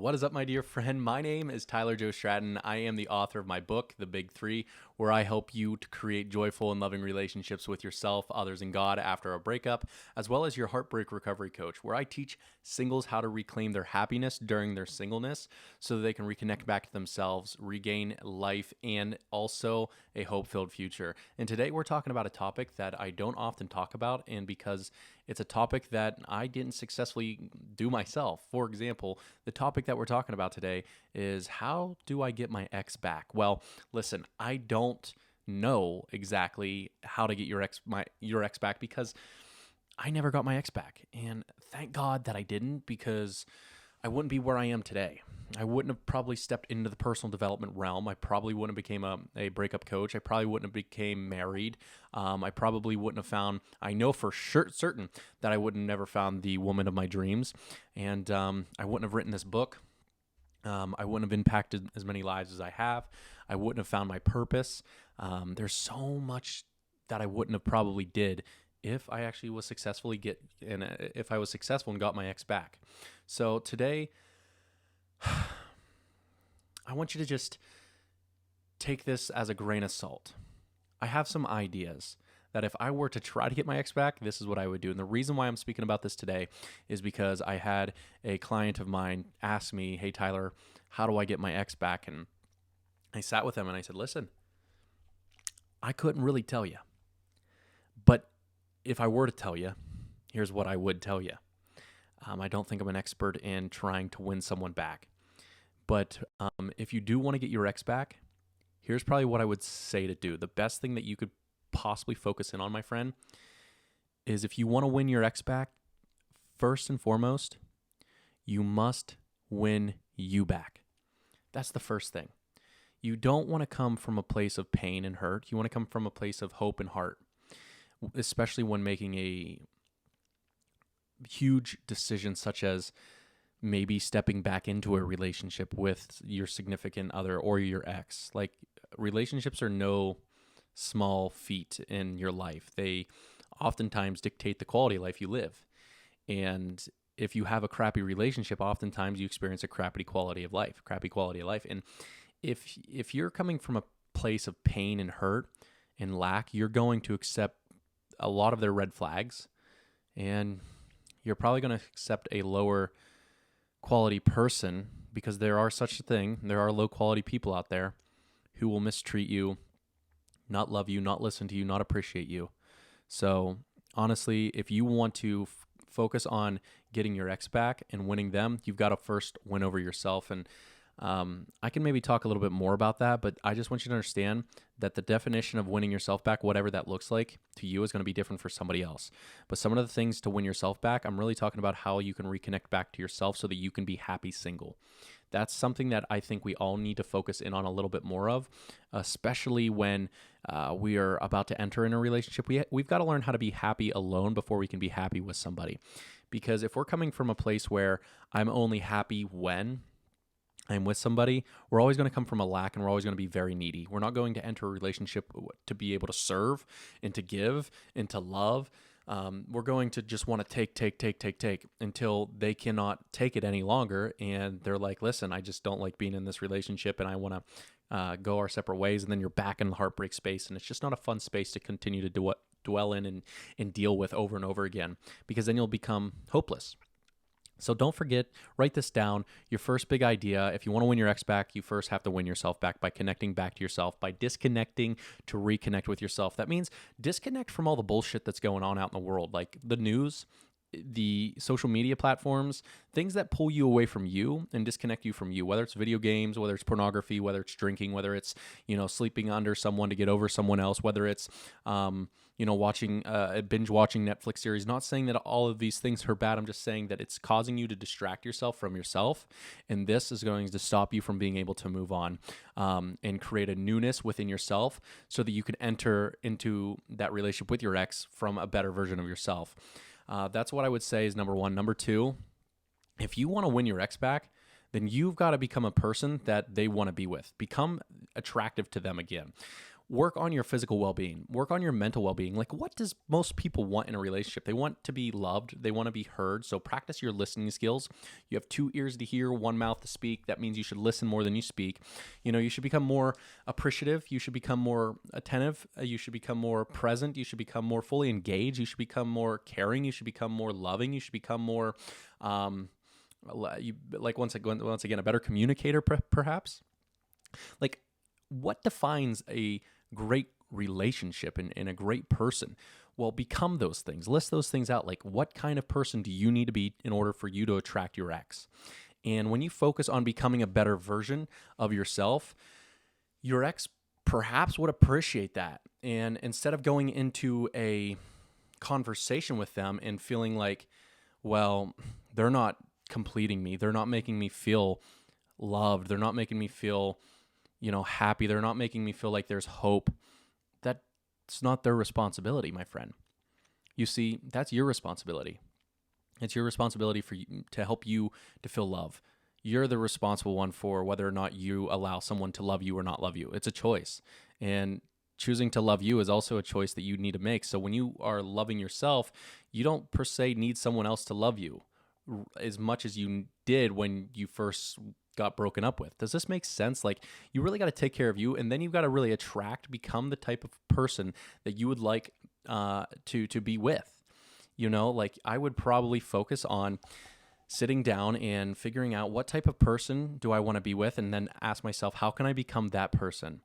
What is up, my dear friend? My name is Tyler Joe Stratton. I am the author of my book, The Big Three, where I help you to create joyful and loving relationships with yourself, others, and God after a breakup, as well as your heartbreak recovery coach, where I teach singles how to reclaim their happiness during their singleness so that they can reconnect back to themselves, regain life, and also a hope-filled future. And today we're talking about a topic that I don't often talk about, and because it's a topic that I didn't successfully do myself. For example, the topic that we're talking about today is how do I get my ex back? Well, listen, I don't know exactly how to get your ex back because I never got my ex back. And thank God that I didn't, because I wouldn't be where I am today. I wouldn't have probably stepped into the personal development realm. I probably wouldn't have became a breakup coach. I probably wouldn't have became married. I probably wouldn't have found, I know for sure, certain that I would have never found the woman of my dreams. And I wouldn't have written this book. I wouldn't have impacted as many lives as I have. I wouldn't have found my purpose. There's so much that I wouldn't have probably did if I actually was if I was successful and got my ex back. So today, I want you to just take this as a grain of salt. I have some ideas that if I were to try to get my ex back, this is what I would do. And the reason why I'm speaking about this today is because I had a client of mine ask me, "Hey, Tyler, how do I get my ex back?" And I sat with him and I said, "Listen, I couldn't really tell you. But if I were to tell you, here's what I would tell you. I don't think I'm an expert in trying to win someone back. But if you do want to get your ex back, here's probably what I would say to do. The best thing that you could possibly focus in on, my friend, is if you want to win your ex back, first and foremost, you must win you back. That's the first thing. You don't want to come from a place of pain and hurt. You want to come from a place of hope and heart, especially when making a huge decision such as maybe stepping back into a relationship with your significant other or your ex. Like, relationships are no small feat in your life. They oftentimes dictate the quality of life you live. And if you have a crappy relationship, oftentimes you experience a crappy quality of life. And if you're coming from a place of pain and hurt and lack, you're going to accept a lot of their red flags, and you're probably going to accept a lower quality person, because there are such a thing. There are low quality people out there who will mistreat you, not love you, not listen to you, not appreciate you. So honestly, if you want to focus on getting your ex back and winning them, you've got to first win over yourself. And I can maybe talk a little bit more about that, but I just want you to understand that the definition of winning yourself back, whatever that looks like to you, is going to be different for somebody else. But some of the things to win yourself back, I'm really talking about how you can reconnect back to yourself so that you can be happy single. That's something that I think we all need to focus in on a little bit more of, especially when we are about to enter in a relationship. We've got to learn how to be happy alone before we can be happy with somebody. Because if we're coming from a place where I'm only happy when I'm with somebody, we're always going to come from a lack, and we're always going to be very needy. We're not going to enter a relationship to be able to serve and to give and to love. We're going to just want to take until they cannot take it any longer. And they're like, "Listen, I just don't like being in this relationship and I want to go our separate ways." And then you're back in the heartbreak space. And it's just not a fun space to continue to dwell in and deal with over and over again, because then you'll become hopeless. So don't forget, write this down. Your first big idea, if you want to win your ex back, you first have to win yourself back by connecting back to yourself, by disconnecting to reconnect with yourself. That means disconnect from all the bullshit that's going on out in the world, like the news, the social media platforms, things that pull you away from you and disconnect you from you, whether it's video games, whether it's pornography, whether it's drinking, whether it's, sleeping under someone to get over someone else, whether it's, watching binge watching Netflix series. Not saying that all of these things are bad. I'm just saying that it's causing you to distract yourself from yourself. And this is going to stop you from being able to move on and create a newness within yourself so that you can enter into that relationship with your ex from a better version of yourself. That's what I would say is number one. Number two, if you want to win your ex back, then you've got to become a person that they want to be with. Become attractive to them again. work on your physical well-being, work on your mental well-being. Like, what does most people want in a relationship? They want to be loved, they want to be heard. So practice your listening skills. You have 2 ears to hear, 1 mouth to speak. That means you should listen more than you speak. You should become more appreciative, you should become more attentive, you should become more present, you should become more fully engaged, you should become more caring, you should become more loving, you should become more once again a better communicator, perhaps. Like, what defines a great relationship and a great person? Well, become those things. List those things out. Like, what kind of person do you need to be in order for you to attract your ex? And when you focus on becoming a better version of yourself, your ex perhaps would appreciate that. And instead of going into a conversation with them and feeling like, well, they're not completing me, they're not making me feel loved, they're not making me feel happy, they're not making me feel like there's hope. That's not their responsibility, my friend. You see, that's your responsibility. It's your responsibility for you, to help you to feel love. You're the responsible one for whether or not you allow someone to love you or not love you. It's a choice. And choosing to love you is also a choice that you need to make. So when you are loving yourself, you don't per se need someone else to love you as much as you did when you first got broken up with. Does this make sense? Like, you really got to take care of you, and then you've got to really become the type of person that you would like to be with. Like, I would probably focus on sitting down and figuring out what type of person do I want to be with, and then ask myself, how can I become that person?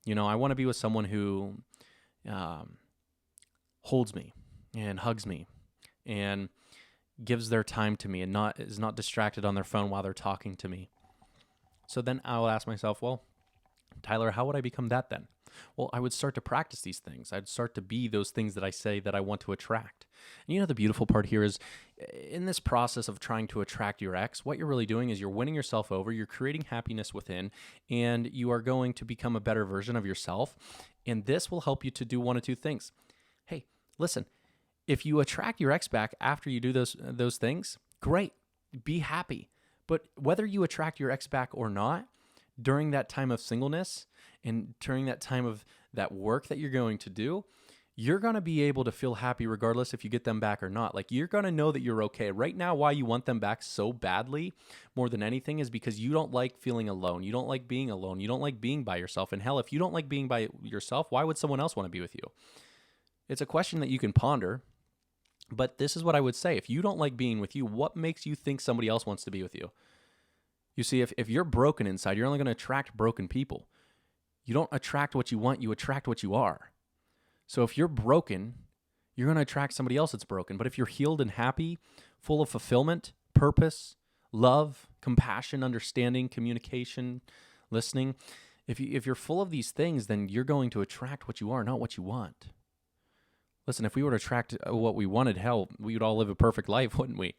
I want to be with someone who holds me and hugs me and gives their time to me and is not distracted on their phone while they're talking to me. So then I'll ask myself, well, Tyler, how would I become that then? Well, I would start to practice these things. I'd start to be those things that I say that I want to attract. And the beautiful part here is, in this process of trying to attract your ex, what you're really doing is you're winning yourself over, you're creating happiness within, and you are going to become a better version of yourself. And this will help you to do one of two things. Hey, listen, if you attract your ex back after you do those things, great, be happy. But whether you attract your ex back or not, during that time of singleness and during that time of that work that you're going to do, you're going to be able to feel happy regardless if you get them back or not. Like, you're going to know that you're okay. Right now, why you want them back so badly more than anything is because you don't like feeling alone. You don't like being alone. You don't like being by yourself. And hell, if you don't like being by yourself, why would someone else want to be with you? It's a question that you can ponder. But this is what I would say. If you don't like being with you, what makes you think somebody else wants to be with you? You see, if you're broken inside, you're only going to attract broken people. You don't attract what you want, you attract what you are. So if you're broken, you're going to attract somebody else that's broken. But if you're healed and happy, full of fulfillment, purpose, love, compassion, understanding, communication, listening, if you're full of these things, then you're going to attract what you are, not what you want. Listen, if we were to attract what we wanted, hell, we would all live a perfect life, wouldn't we?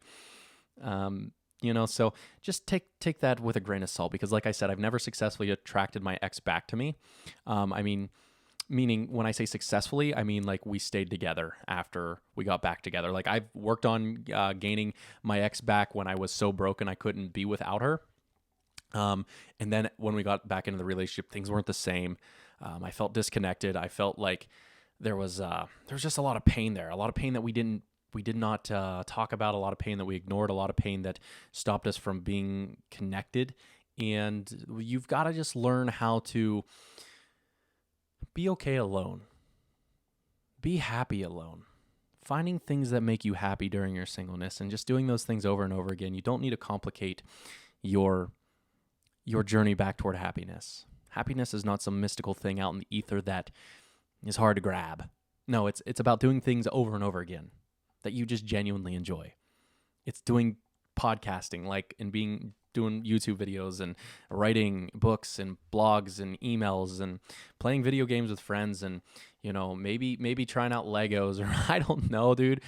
So just take that with a grain of salt, because like I said, I've never successfully attracted my ex back to me. Meaning when I say successfully, I mean like we stayed together after we got back together. Like, I've worked on gaining my ex back when I was so broken I couldn't be without her. And then when we got back into the relationship, things weren't the same. I felt disconnected. I felt like there was just a lot of pain there, a lot of pain that we did not talk about, a lot of pain that we ignored, a lot of pain that stopped us from being connected. And you've got to just learn how to be okay alone. Be happy alone. Finding things that make you happy during your singleness and just doing those things over and over again. You don't need to complicate your journey back toward happiness. Happiness is not some mystical thing out in the ether that is hard to grab. No, it's about doing things over and over again that you just genuinely enjoy. It's doing podcasting, doing YouTube videos and writing books and blogs and emails and playing video games with friends and, maybe trying out Legos, or I don't know, dude.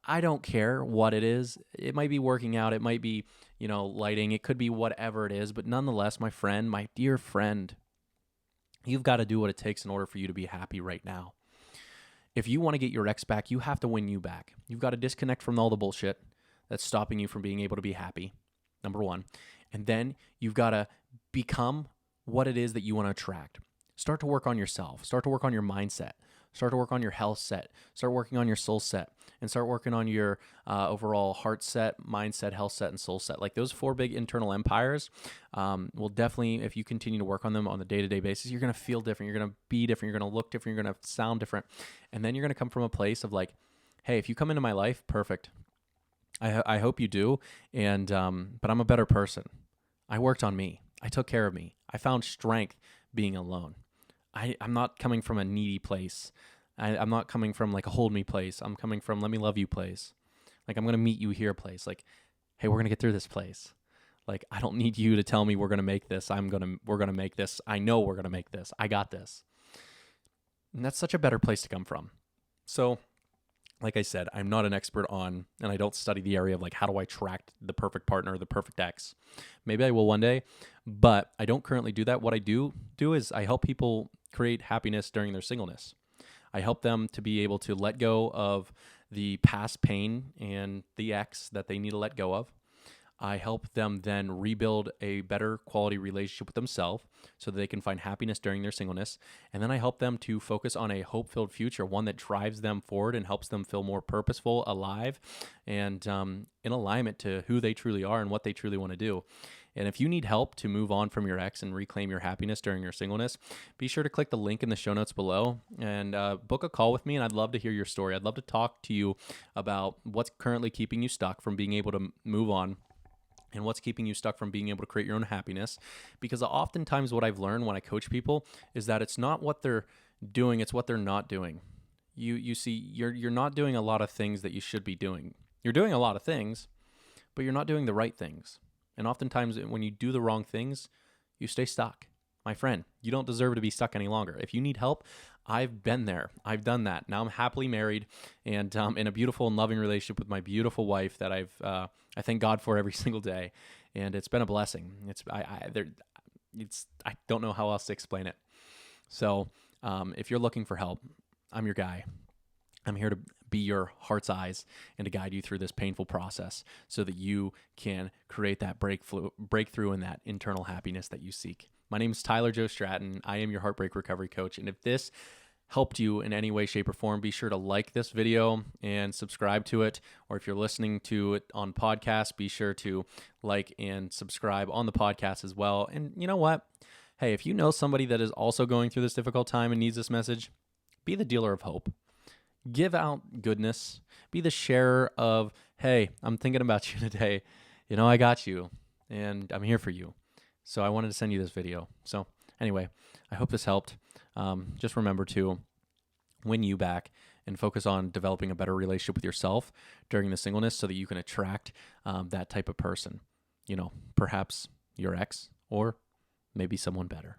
I don't care what it is. It might be working out. It might be, lighting. It could be whatever it is. But nonetheless, my friend, my dear friend, you've got to do what it takes in order for you to be happy right now. If you want to get your ex back, you have to win you back. You've got to disconnect from all the bullshit that's stopping you from being able to be happy, number one. And then you've got to become what it is that you want to attract. Start to work on yourself. Start to work on your mindset. Start to work on your health set. Start working on your soul set, and start working on your overall heart set, mindset, health set, and soul set. Like those 4 big internal empires will definitely, if you continue to work on them on the day-to-day basis, you're going to feel different. You're going to be different. You're going to look different. You're going to sound different. And then you're going to come from a place of like, hey, if you come into my life, perfect. I hope you do. And but I'm a better person. I worked on me. I took care of me. I found strength being alone. I'm not coming from a needy place. I'm not coming from like a hold me place. I'm coming from let me love you place. Like I'm going to meet you here place. Like, hey, we're going to get through this place. Like I don't need you to tell me we're going to make this. We're going to make this. I know we're going to make this. I got this. And that's such a better place to come from. So like I said, I'm not an expert on, and I don't study the area of like, how do I attract the perfect partner, the perfect ex? Maybe I will one day, but I don't currently do that. What I do is I help people create happiness during their singleness. I help them to be able to let go of the past pain and the ex that they need to let go of. I help them then rebuild a better quality relationship with themselves so that they can find happiness during their singleness. And then I help them to focus on a hope-filled future, one that drives them forward and helps them feel more purposeful, alive, and in alignment to who they truly are and what they truly want to do. And if you need help to move on from your ex and reclaim your happiness during your singleness, be sure to click the link in the show notes below and book a call with me. And I'd love to hear your story. I'd love to talk to you about what's currently keeping you stuck from being able to move on, and what's keeping you stuck from being able to create your own happiness. Because oftentimes what I've learned when I coach people is that it's not what they're doing, it's what they're not doing. You see, you're not doing a lot of things that you should be doing. You're doing a lot of things, but you're not doing the right things. And oftentimes when you do the wrong things, you stay stuck. My friend, you don't deserve to be stuck any longer. If you need help, I've been there. I've done that. Now I'm happily married and in a beautiful and loving relationship with my beautiful wife that I thank God for every single day, and it's been a blessing. I don't know how else to explain it. So if you're looking for help, I'm your guy. I'm here to be your heart's eyes and to guide you through this painful process so that you can create that breakthrough in that internal happiness that you seek. My name is Tyler Joe Stratton. I am your heartbreak recovery coach. And if this helped you in any way, shape, or form, be sure to like this video and subscribe to it. Or if you're listening to it on podcast, be sure to like and subscribe on the podcast as well. And you know what? Hey, if you know somebody that is also going through this difficult time and needs this message, be the dealer of hope. Give out goodness. Be the sharer of, hey, I'm thinking about you today. You know, I got you and I'm here for you. So I wanted to send you this video. So anyway, I hope this helped. Just remember to win you back and focus on developing a better relationship with yourself during the singleness so that you can attract that type of person. You know, perhaps your ex or maybe someone better.